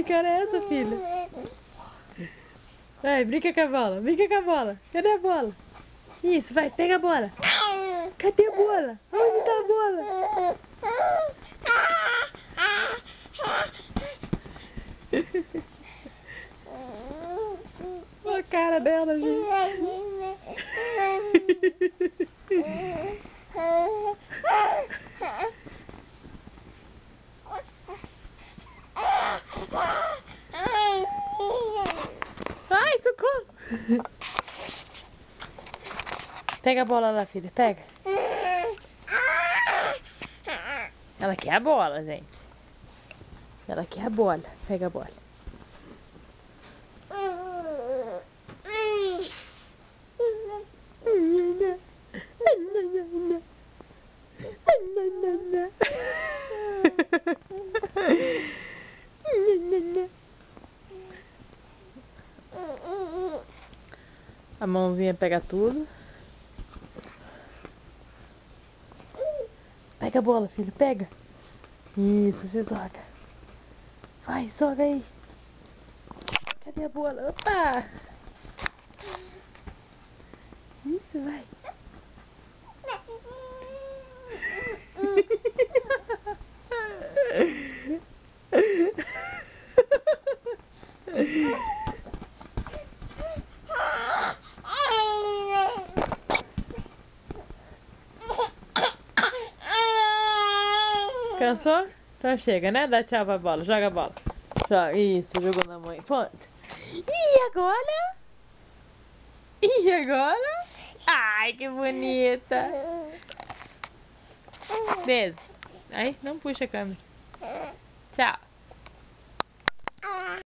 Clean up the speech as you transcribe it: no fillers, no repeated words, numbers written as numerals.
cara é essa, filha? Vai, brinca com a bola. Brinca com a bola. Cadê a bola? Isso, vai, pega a bola. Cadê a bola? Onde tá a bola? Olha a cara dela, gente. Ai, socorro! Pega a bola lá, filha, pega. Ela quer a bola, gente. Ela quer a bola. Pega a bola. A mãozinha pega tudo. Pega a bola, filho, pega. Isso, você joga. Vai, joga aí. Cadê a bola? Opa! Isso, vai. Cansou? Então chega, né? Dá tchau pra bola. Joga a bola. Joga. Isso, jogou na mãe. Ponto. E agora? E agora? Ai, que bonita. Beijo. Aí, não puxa a câmera. Tchau.